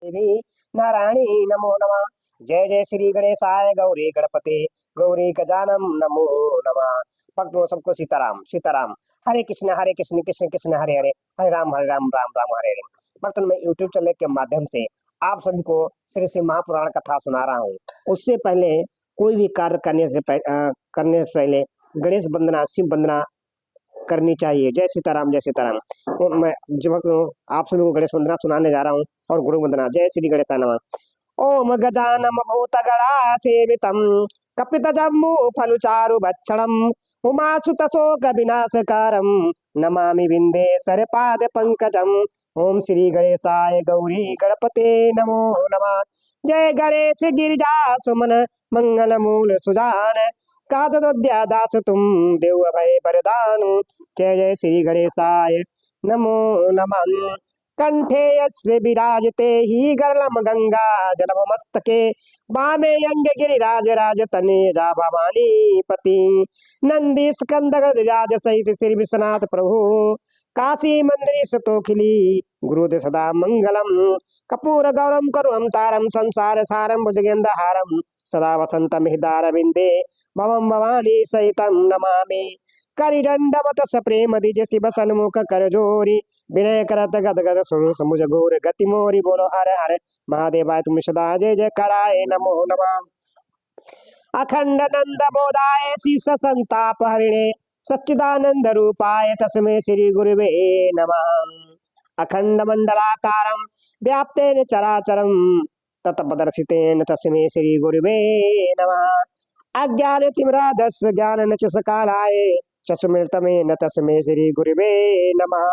देवी नारायणी नमो नमः। जय जय श्री गणेशाय गौरी गणपते गौरी गजानम नमो नमः। भक्तों सबको सीताराम सीताराम। हरे कृष्ण कृष्ण कृष्ण हरे हरे, हरे राम राम राम हरे हरे। भक्तों मैं यूट्यूब चैनल के माध्यम से आप सभी को श्री श्री महापुराण कथा सुना रहा हूँ। उससे पहले कोई भी कार्य करने से पहले गणेश वंदना शिव वंदना करनी चाहिए। जय सीताराम जय सीताराम। तो मैं जब आप सभी को गणेश वंदना सुनाने जा रहा हूँ और गुरु वंदना। जय श्री गणेश नमः। ओम गजानम भूतगणा सेवितम कपित जम्मू फलुचारु भक्षणम उमासुत शोक विनाशकारम नमामि विंदेश्वर पाद पंकजम। ओम श्री गणेशाय गौरी गणपते नमो नमः। जय गणेश गिरिजा सुमन मंगल मूल सुजान कादोद्या दास तुम देव भय वरदान। जय जय श्री गणेशाय नमो नमः। कंठे यस्य विराजते ही गरलम गंगा जलम मस्तके वामे यंग गिरिराज राजतने जा भवानी पति नंदी स्कंद राज सहित श्री विश्वनाथ प्रभु काशी मंदिर सतोखिली गुरुदेव सदा मंगलम कपूर गौरम करुणम तारम संसार सारम भुजगेंद्रहारम सदा वसंतम हृदय विंदे भवम भवानी सहितम नमामि। करिदंडवत स प्रेम दिज शिव सन्मुख कर जोरी विनय करत गद गद सुनु समुझ घोर गति मोरी। बोलो हरे हरे महादेवाय तुम सदा जय जय कराए नमो नमः। अखंड नंद बोधाय शीस संताप हरिणे सच्चिदानंद रूपाय तस्मै श्री गुरुवे नमः। अखंड मंडलाकारं व्याप्तेन चराचरं तत्पदर्शितेन तस्मै श्री गुरुवे नमः। अज्ञान तिमिराधस्य ज्ञाननचसकालाय चक्षुर्मिलितमेन तस्मै श्री गुरुवे नमः।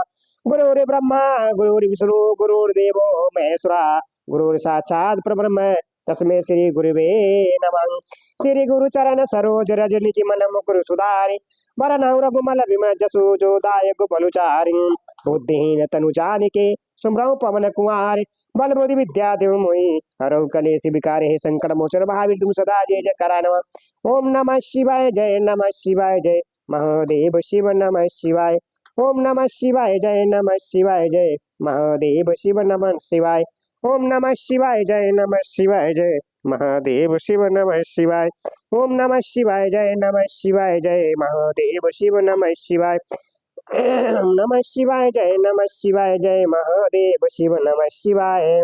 गुरुर्ब्रह्मा गुरुर्विष्णु गुरुर्देवो महेश्वरा गुरुर् साक्षात् परब्रह्म तस्मै श्री गुरुवे नमः। श्री गुरु चरण सरोज रज निज मन मुकुर सुधारि वरनौ रघुमल विमल जसु जो दायक बलुचारि बुद्धिहीन तनु जानिके सुमरौ पवन कुमार बल बुद्धि विद्या देव मोहि हरौ कलेश विकारे संकट मोचन महावीर तुम सदा जय जय करा नमः। ओम नमः शिवाय जय नमः शिवाय जय महादेव शिव नमः शिवाय। ओम नमः शिवाय जय नमः शिवाय जय महादेव शिव नमः शिवाय। ओम नमः शिवाय जय नमः शिवाय जय महादेव शिव नमः शिवाय। ओम नमः शिवाय जय नमः शिवाय जय महादेव शिव नमः शिवाय। नमः शिवाय जय नमः शिवाय जय महादेव शिव नमः शिवाय।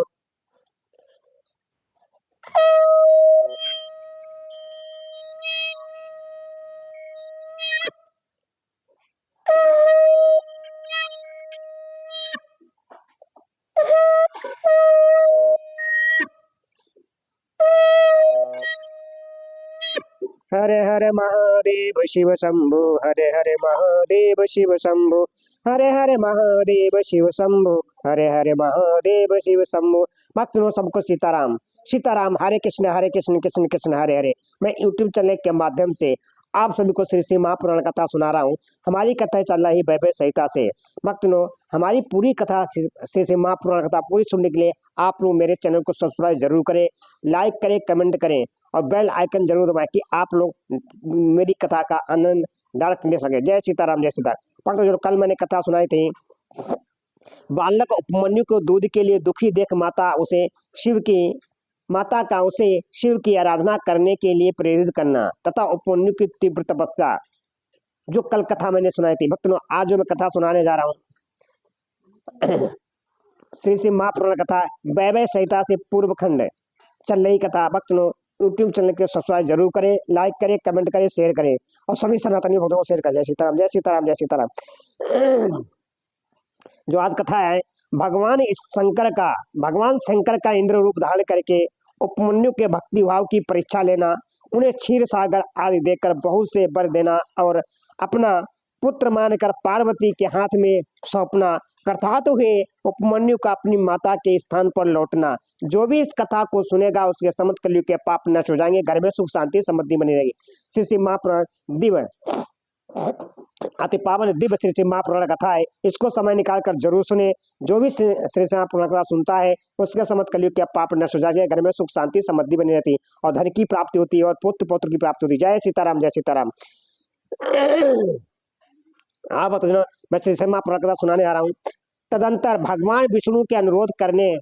हरे हरे महादेव शिव शंभु हरे हरे महादेव शिव शंभु हरे हरे महादेव शिव शंभु हरे हरे महादेव शिव शंभु। भक्तों सबको सीताराम सीताराम। हरे कृष्ण कृष्ण कृष्ण हरे हरे। मैं यूट्यूब चैनल के माध्यम से आप सभी को श्री श्री महापुराण कथा सुना रहा हूँ। हमारी कथा चल रही वैभव संहिता से। भक्तों हमारी पूरी कथा श्री श्री महापुराण कथा पूरी सुनने के लिए आप लोग मेरे चैनल को सब्सक्राइब जरूर करें, लाइक करें, कमेंट करें और बेल आइकन जरूर दबाएं कि आप लोग मेरी कथा का आनंद डायरेक्ट ले सके। जय सीताराम जय सीताराम। भक्तों जो कल मैंने कथा सुनाई थी, बालक उपमन्यु को दूध के लिए दुखी देख माता का उसे शिव की आराधना करने के लिए प्रेरित करना तथा उपमन्यु की तीव्र तपस्या, जो कल कथा मैंने सुनाई थी। भक्तों आज जो मैं कथा सुनाने जा रहा हूँ श्री श्री महापुराण कथा वैभव संहिता से पूर्व खंड चल रही कथा। भक्तों यूट्यूब चैनल के सब्सक्राइब जरूर करें, लाइक करें, कमेंट करें, शेयर करें और सभी सनातनी भक्तों को शेयर करें। जय सीताराम जय सीताराम जय सीताराम। जो आज कथा है भगवान शंकर का इंद्र रूप धारण करके उपमन्यु के भक्ति भाव की परीक्षा लेना, उन्हें क्षीर सागर आदि देकर बहुत से वर देना और अपना पुत्र मानकर पार्वती के हाथ में सौंपना, अर्थात हुए उपमन्यु का अपनी माता के स्थान पर लौटना। जो भी इस कथा को सुनेगा उसके समस्त कलयुग के पाप नष्ट हो जाएंगे, घर में सुख शांति समृद्धि बनी रहेगी। श्री श्री महापुराण दिव्य अति पावन दिव्य श्री श्री महापुराण कथा है। इसको समय निकाल कर जरूर सुने। जो भी श्री श्री महापुराण कथा सुनता है उसके समस्त कलयुग के पाप नष्ट हो जाएंगे, घर में सुख शांति समृद्धि बनी रहती और धन की प्राप्ति होती है और पुत्र पौत्र की प्राप्ति होती है। जय सीताराम जय सीताराम। आप मैं श्री श्री महापुराण कथा सुनाने आ रहा हूँ। तदंतर भगवान विष्णु के अनुरोध करने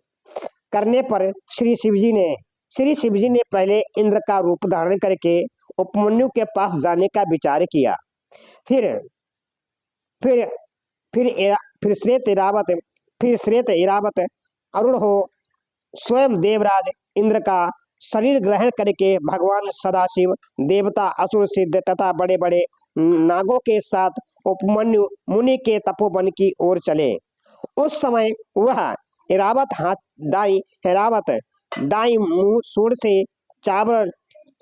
करने पर श्री शिवजी ने पहले इंद्र का रूप धारण करके उपमन्यु के पास जाने का विचार किया। फिर फिर फिर श्वेत इरावत अरुण हो स्वयं देवराज इंद्र का शरीर ग्रहण करके भगवान सदाशिव, देवता, असुर, सिद्ध तथा बड़े बड़े नागों के साथ उपमन्यु मुनि के तपोवन की ओर चले। उस समय वह एरावत दाई मुंह सूर से चावर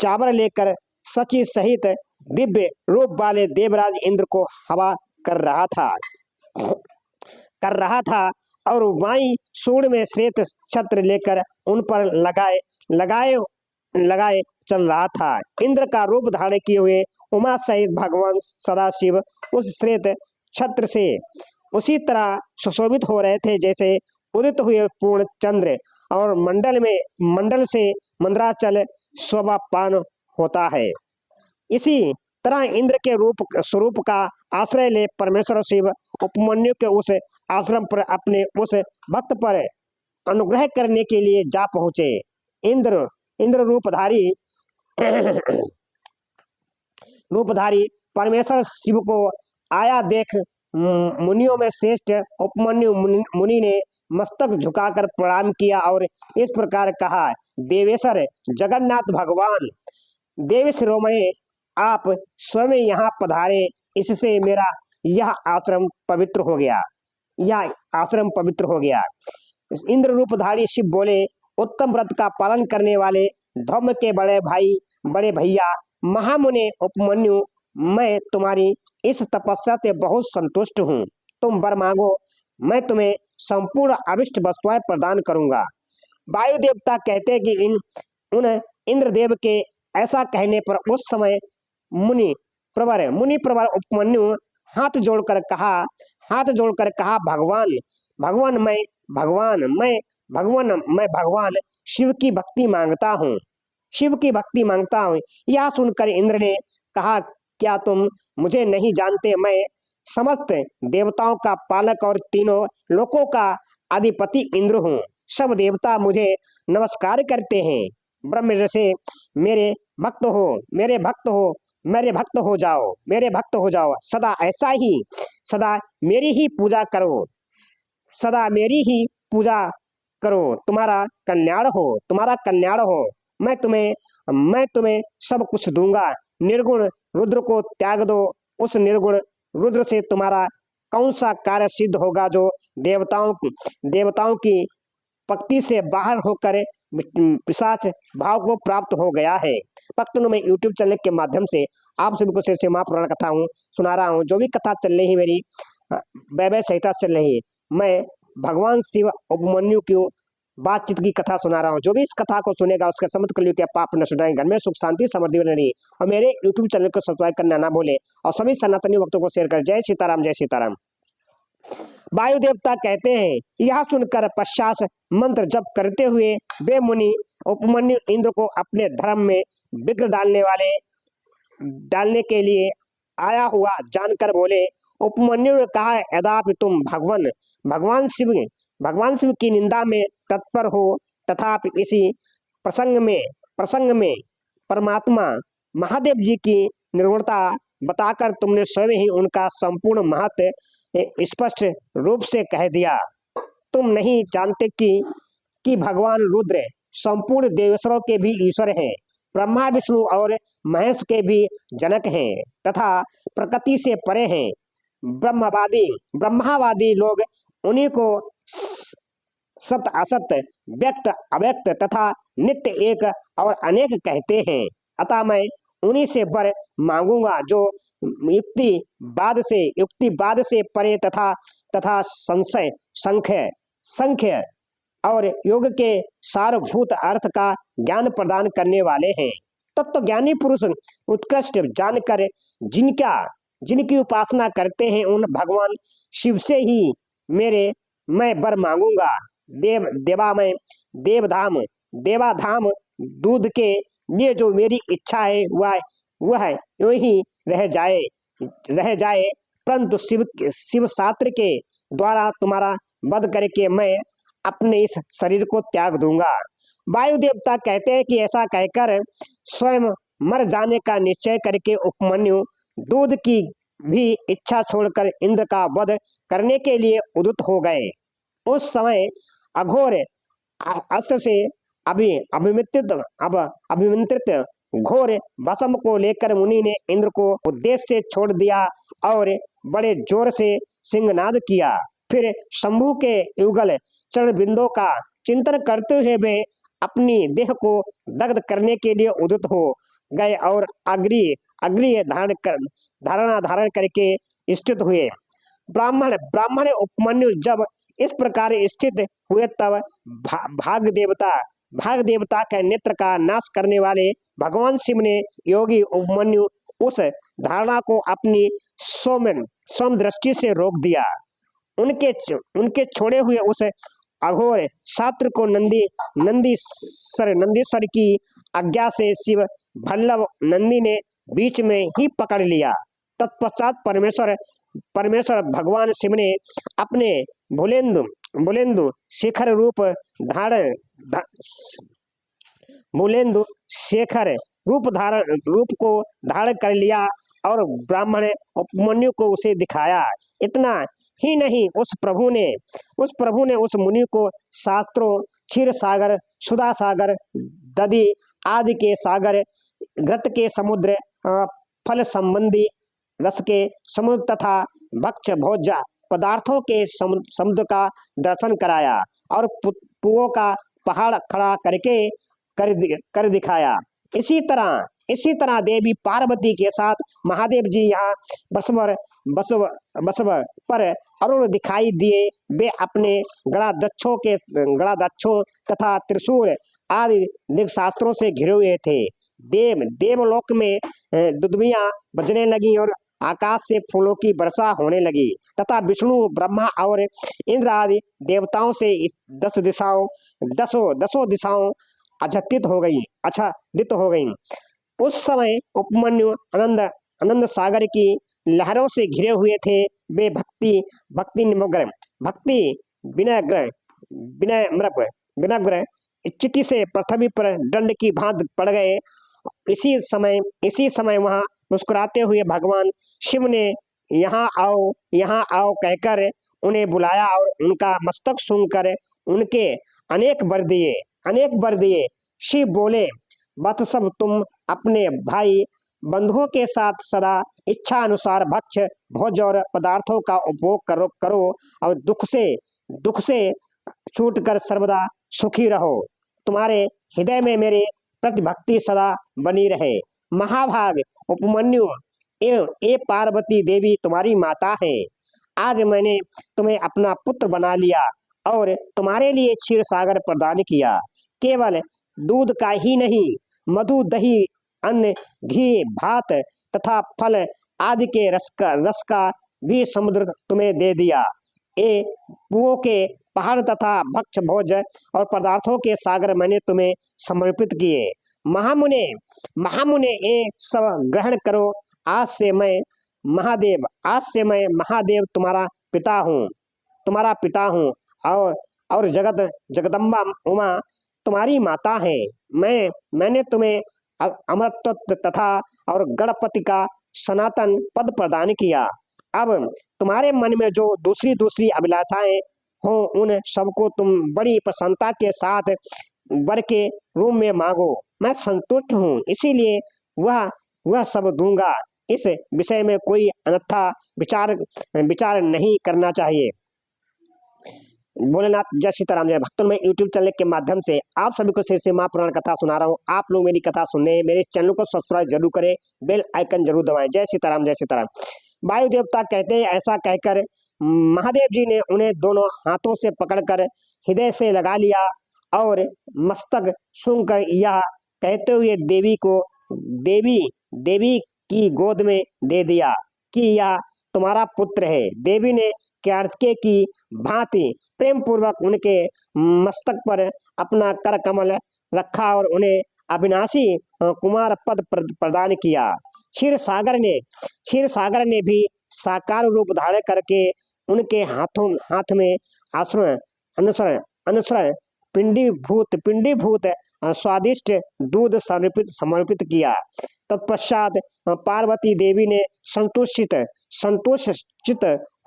चावर लेकर सची सहित दिव्य रूप वाले देवराज इंद्र को हवा कर रहा था और वाई सूर में श्वेत छत्र लेकर उन पर लगाए लगाए चल रहा था। इंद्र का रूप धारण किए हुए उमा सहित भगवान सदाशिव उस श्वेत छत्र से उसी तरह सुशोभित हो रहे थे जैसे उदित हुए पूर्ण चंद्र और मंडल से मंदराचल शोभा पान होता है। इसी तरह इंद्र के स्वरूप का आश्रय ले परमेश्वर शिव उपमन्यु के उस आश्रम पर अपने उस भक्त पर अनुग्रह करने के लिए जा पहुंचे। इंद्र रूपधारी परमेश्वर शिव को आया देख मुनियों में श्रेष्ठ उपमन्यु मुनि ने मस्तक झुकाकर प्रणाम किया और इस प्रकार कहा, देवेश्वर जगन्नाथ भगवान देव शिरोमणि, आप स्वयं यहाँ पधारे, इससे मेरा यह आश्रम पवित्र हो गया। इंद्र रूपधारी शिव बोले, उत्तम व्रत का पालन करने वाले धर्म के बड़े भैया महामुनि उपमन्यु, मैं तुम्हारी इस तपस्या से बहुत संतुष्ट हूँ। तुम वर मांगो, मैं तुम्हें संपूर्ण अभिष्ट वस्तुएं प्रदान करूंगा। वायु देवता कहते कि उन इंद्रदेव के ऐसा कहने पर उस समय मुनि प्रवर उपमन्यु हाथ जोड़कर कहा, मैं भगवान शिव की भक्ति मांगता हूँ। यह सुनकर इंद्र ने कहा, क्या तुम मुझे नहीं जानते? मैं समस्त देवताओं का पालक और तीनों लोकों का अधिपति इंद्र हूँ। सब देवता मुझे नमस्कार करते हैं। ब्रह्म ऋषि मेरे भक्त हो जाओ। सदा मेरी ही पूजा करो, तुम्हारा कल्याण हो। मैं तुम्हें सब कुछ दूंगा। निर्गुण रुद्र को त्याग दो। उस निर्गुण रुद्र से तुम्हारा कौन सा कार्य सिद्ध होगा जो देवताओं की पक्ति से बाहर होकर पिशाच भाव को प्राप्त हो गया है। भक्तों में यूट्यूब चैनल के माध्यम से आप सभी को शेष महापुराण कथा सुना रहा हूँ। जो भी कथा चल रही है मेरी वैवय सहिता चल रही है। मैं भगवान शिव उपमन्यु की बातचीत की कथा सुना रहा हूँ। जो भी इस कथा को सुनेगा उसके समस्त कलियुग के पाप नष्ट हो जाएंगे, घर में सुख शांति समृद्धि बनी रही। और मेरे यूट्यूब चैनल को सब्सक्राइब करना ना भूले और सभी सनातनी भक्तों को शेयर कर। जय सीताराम, जय सीताराम। वायु देवता कहते हैं, यह सुनकर पश्चात मंत्र जप करते हुए वे मुनि उपमन्यु इंद्र को अपने धर्म में विघ्न डालने के लिए आया हुआ जानकर बोले। उपमन्यु ने कहा, यद्यपि तुम भगवान शिव की निंदा में तत्पर हो, तथापि इसी प्रसंग में परमात्मा महादेव जी की निर्गुणता बताकर तुमने स्वयं ही उनका संपूर्ण महत्व स्पष्ट रूप से कह दिया। तुम नहीं जानते कि भगवान रुद्र संपूर्ण देवेश्वरों के भी ईश्वर हैं, ब्रह्मा विष्णु और महेश के भी जनक हैं तथा प्रकृति से परे हैं। ब्रह्मावादी लोग उन्हीं को सत असत, व्यक्त अव्यक्त तथा नित्य एक और अनेक कहते हैं। अतः मैं उन्हीं से वर मांगूंगा जो युक्तिवाद से परे तथा संख्य और योग के सारभूत अर्थ का ज्ञान प्रदान करने वाले हैं। तत्व ज्ञानी पुरुष उत्कृष्ट जानकर जिनकी उपासना करते हैं, उन भगवान शिव से ही मैं वर मांगूंगा। देवाधाम दूध के लिए जो मेरी इच्छा है वह यूं ही रह जाए, परंतु शिव शास्त्र के द्वारा तुम्हारा वध करके मैं अपने इस शरीर को त्याग दूंगा। वायु देवता कहते हैं कि ऐसा कहकर स्वयं मर जाने का निश्चय करके उपमन्यु दूध की भी इच्छा छोड़कर इंद्र का वध करने के लिए उद्युत हो गए। उस समय अघोर अस्त्र से अभिमंत्रित घोर भस्म को लेकर मुनि ने इंद्र को उद्देश्य से छोड़ दिया और बड़े जोर से सिंहनाद किया। फिर शंभु के युगल चरण बिंदों का चिंतन करते हुए वे अपनी देह को दग्ध करने के लिए उद्युत हो गए और अग्नि अग्नि धारणा धारण करके स्थित हुए। ब्राह्मण उपमन्यु जब इस प्रकार स्थित हुए तब भाग देवता के नेत्र का नाश करने वाले भगवान शिव ने योगी उपमन्यु उस धारणा को अपनी सौम्य दृष्टि से रोक दिया। उनके छोड़े हुए उस अघोर छात्र को नंदीश्वर की आज्ञा से शिव भल्लभ नंदी ने बीच में ही पकड़ लिया। तत्पश्चात परमेश्वर भगवान शिव ने अपने बुलेंदु शेखर रूप को धारण कर लिया और ब्राह्मण उपमन्यु को उसे दिखाया। इतना ही नहीं, उस प्रभु ने उस मुनि को शास्त्रों क्षीर सागर, सुधा सागर, दधि आदि के सागर, घृत के समुद्र, फल संबंधी रस के समुद्र तथा भक्ष भोज्य पदार्थों के समुद्र का दर्शन कराया और पुओं का पहाड़ खड़ा करके कर दिखाया। इसी तरह देवी पार्वती के साथ महादेव जी यहाँ बसव पर अरुण दिखाई दिए। वे अपने गणाध्यक्षों तथा त्रिशूल आदि दिग्शास्त्रों से घिरे हुए थे। देवलोक में दुदुभियां बजने लगी और आकाश से फूलों की वर्षा होने लगी तथा विष्णु, ब्रह्मा और इंद्र आदि देवताओं से इस दसों दिशाओं आच्छादित हो गई। उस समय उपमन्यु आनंद सागर की लहरों से घिरे हुए थे। वे भक्ति विनम्र चित्त से पृथ्वी पर दंड की भांति पड़ गए। इसी समय वहां मुस्कुराते हुए भगवान शिव ने यहाँ आओ कहकर उन्हें बुलाया और उनका मस्तक सूंघकर उनके अनेक वर दिए। शिव बोले, वत्सव, तुम अपने भाई बंधुओं के साथ सदा इच्छा अनुसार भक्ष्य भोज्य और पदार्थों का उपभोग करो और दुख से छूट कर सर्वदा सुखी रहो। तुम्हारे हृदय में मेरे प्रति भक्ति सदा बनी रहे। महाभाग उपमन्यु, ए पार्वती देवी तुम्हारी माता है। आज मैंने तुम्हें अपना पुत्र बना लिया और तुम्हारे लिए क्षीर सागर प्रदान किया। केवल दूध का ही नहीं, मधु, दही, अन्न, घी, भात तथा फल आदि के रस का भी समुद्र तुम्हें दे दिया। ए पुओं के पहाड़ तथा भक्ष भोज्य और पदार्थों के सागर मैंने तुम्हें समर्पित किए। महामुने ये सब ग्रहण करो। आज से मैं महादेव तुम्हारा पिता हूँ और जगदम्बा उमा तुम्हारी माता है। मैंने तुम्हें अमरत्व तथा और गणपति का सनातन पद प्रदान किया। अब तुम्हारे मन में जो दूसरी अभिलाषाएं हो उन सबको तुम बड़ी प्रसन्नता के साथ वर के रूप में मांगो। मैं संतुष्ट हूँ, इसीलिए वह सब दूंगा। इस विषय में कोई अन्यथा विचार नहीं करना चाहिए। भोलेनाथ जय सीताराम। जय भक्तों, मैं यूट्यूब चैनल के माध्यम से आप सभी को श्री महापुराण कथा सुना रहा हूँ। आप लोग मेरी कथा सुनने मेरे चैनल को सब्सक्राइब जरूर करें, बेल आइकन जरूर दबाएं। जय सीताराम, जय सीताराम। वायु देवता कहते हैं, ऐसा कहकर महादेव जी ने उन्हें दोनों हाथों से पकड़कर हृदय से लगा लिया और मस्तक सूंघकर यह कहते हुए देवी की गोद में दे दिया कि यह तुम्हारा पुत्र है। देवी ने कार्तिकेय की भांति प्रेम पूर्वक उनके मस्तक पर अपना कर कमल रखा और उन्हें अविनाशी कुमार पद प्रदान किया। क्षीर सागर ने भी साकार रूप धारण करके उनके हाथ में अनुसरण पिंडीभूत स्वादिष्ट दूध समर्पित किया। तत्पश्चात पार्वती देवी ने संतोषित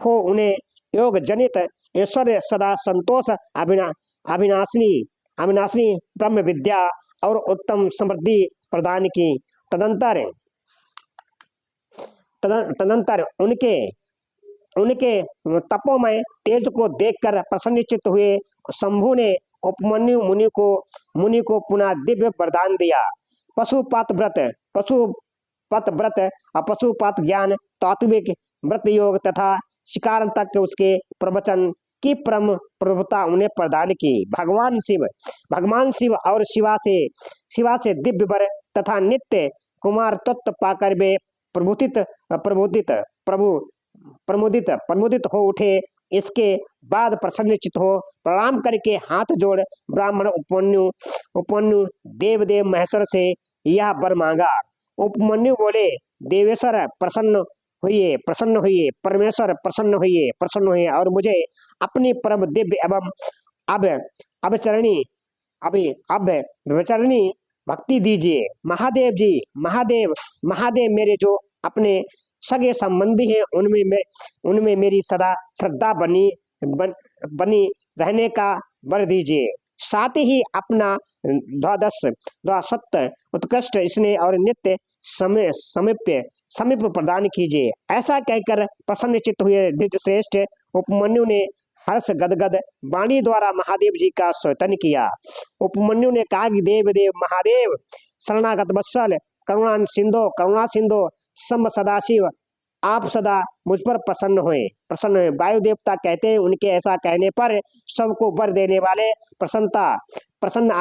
हो उन्हें योग जनित ऐश्वर्य सदा संतोष अविनाशिनी अविनाशिनी ब्रह्म विद्या और उत्तम समृद्धि प्रदान की। तदंतर तदंतर उनके उनके तपोमय तेज को देखकर प्रसन्नचित्त हुए शंभु ने उपमन्यु मुनि को पुनः दिव्य वरदान दिया। पशुपत व्रत पशुपत ज्ञान तात्विक व्रत योग तथा शिकार तक उसके प्रवचन की परम प्रभुता उन्हें प्रदान की। भगवान शिव और शिवा से दिव्य वर तथा नित्य कुमार तत्व पाकर वे प्रमुदित हो उठे। इसके बाद प्रसन्नचित हो प्रणाम करके हाथ जोड़ ब्राह्मण उपमन्यु देव महेश्वर से यह वर मांगा। उपमन्यु बोले, देवेश्वर प्रसन्न हुई परमेश्वर प्रसन्न हुई और मुझे अपनी परम दिव्य एवं अवचरणी भक्ति दीजिए। महादेव मेरे जो अपने सगे संबंधी हैं उनमें मेरी सदा श्रद्धा बनी रहने का वर दीजिए। साथ ही अपना द्वादश उत्कृष्ट स्नेह और नित्य समीप प्रदान कीजिए। ऐसा कहकर प्रसन्नचित्त हुए धृतश्रेष्ठ उपमन्यु ने हर्ष गदगद वाणी द्वारा महादेव जी का स्तुति किया। उपमन्यु ने कहा कि देव महादेव शरणागत वत्सल करुणा सिंधु सम सदाशिव, आप सदा मुझ पर प्रसन्न हुए। वायु देवता कहते हैं, उनके ऐसा कहने पर सबको वर देने वाले प्रसन्न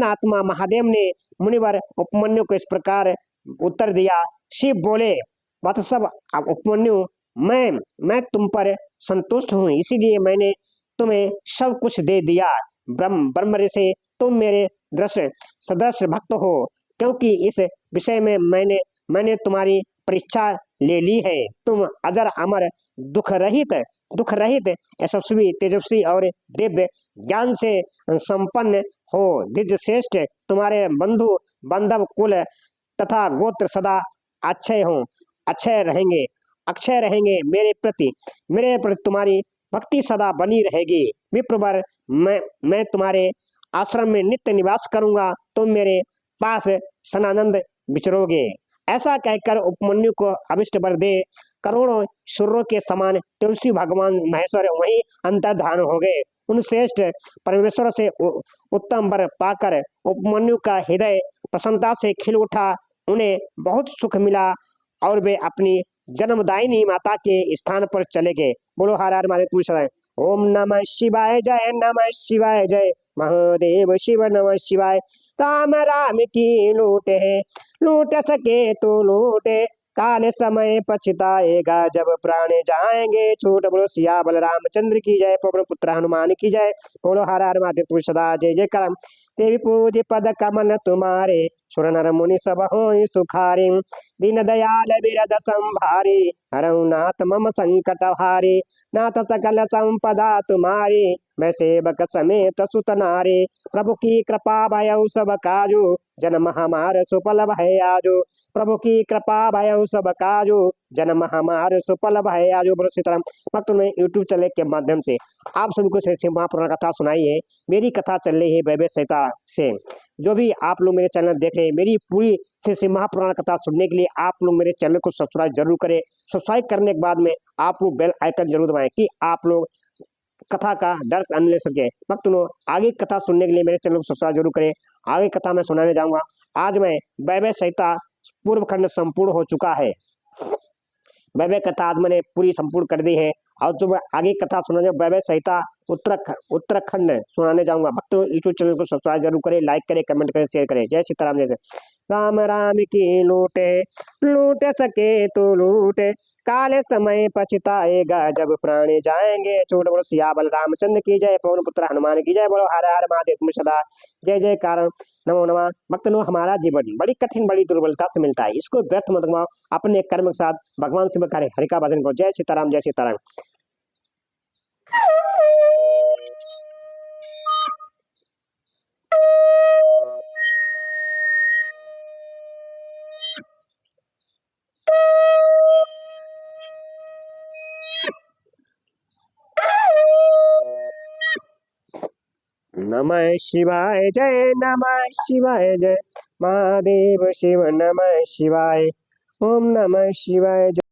आत्मा महादेव ने मुनिवर उपमन्यु को इस प्रकार उत्तर दिया। शिव बोले, वत्सव उपमन्यु, मैं तुम पर संतुष्ट हूँ, इसीलिए मैंने तुम्हें सब कुछ दे दिया। ब्रह्म ऋषि, तुम मेरे सदृश भक्त हो, क्योंकि इस विषय में मैंने तुम्हारी परीक्षा ले ली है। तुम अजर अमर दुख रहित यशस्वी तेजस्वी और दिव्य ज्ञान से संपन्न हो। दिव्य श्रेष्ठ, तुम्हारे बंधु बांधव कुल तथा गोत्र सदा अक्षय रहेंगे। मेरे प्रति तुम्हारी भक्ति सदा बनी रहेगी। विप्रवर, मैं तुम्हारे आश्रम में नित्य निवास करूंगा, तुम मेरे पास सनानंद विचरोगे। ऐसा कहकर उपमन्यु को अभिष्ट वर दे करोड़ों सूर्यों के समान तुलसी भगवान महेश्वर वहीं अंतर्धान हो गए। उन श्रेष्ठ परमेश्वर से उत्तम वर पाकर उपमन्यु का हृदय प्रसन्नता से खिल उठा। उन्हें बहुत सुख मिला और वे अपनी जन्मदायिनी माता के स्थान पर चले गए। बोलो हर हर महादेव। ओम नमः शिवाय जय महादेव शिव नमः शिवाय। राम की लूट सके तो लूटे, काले समय पछताएगा जब प्राण जाएंगे छूट। बोलो सिया बलरामचंद्र की जय, पवन पुत्र हनुमान की जय। बोलो हर हर महादेव सदा जय जय करम। देवी पूज पद कमल तुम्हारे, सुर नर मुनि सब होई सुखारी। दीन दयाल बिरद संभारी, हरऊ नाथ मम संकट हारी। नाथ सकल संपदा तुम्हारी, मैं सेवक समेत सुत नारी। प्रभु की कृपा भयउ सब काजू, जन्म हमार सुफल भय आजो। प्रभु की कृपा भयउ सब काजू, जन्म हमार सुफल भय आजो। बोलो सीताराम। भक्तों ने यूट्यूब चैनल के माध्यम से आप सभी को श्री महापुराण कथा सुनाई है। मेरी कथा चल रही है वैभव सहिता से। जो भी आप लोग मेरे चैनल देख रहे हैं, मेरी पूरी श्री महापुराण कथा सुनने के लिए आप लोग मेरे चैनल को सब्सक्राइब जरूर करें। सब्सक्राइब करने के बाद में आप लोग बेल आइकन जरूर दबाएं कि आप लोग कथा का डायरेक्ट आनंद ले सके। भक्तों, आगे कथा सुनने के लिए मेरे चैनल को सब्सक्राइब जरूर करें। आगे कथा मैं सुनाने जाऊंगा। आज मैं वैभव सहिता पूर्व खंड संपूर्ण हो चुका है। वैभव कथा आज मैंने पूरी संपूर्ण कर दी है और जो मैं आगे कथा सुनाने वैभव सहिता उत्तराखंड सुनाने जाऊंगा। भक्तों, यूट्यूब चैनल को सब्सक्राइब जरूर करें, लाइक करें, कमेंट करें, शेयर करें। जय सीताराम। जैसे राम की लूट सके तो लूटे, काले समय पछताएगा जब प्राण जाएंगे छूट। बोलो सिया बलरामचंद्र की जय, पवन पुत्र हनुमान की जय। बोलो हर हर महादेव सदा जय जय कारण नमो नमः। भक्त लोग, हमारा जीवन बड़ी कठिन बड़ी दुर्बलता से मिलता है, इसको व्यर्थ मत गवाओ। अपने कर्म के साथ भगवान से करे, हरि का भजन करो। जय सीताराम जय सीताराम। नमः शिवाय जय, नमः शिवाय जय, महादेव शिव नमः शिवाय, ओम नमः शिवाय जय।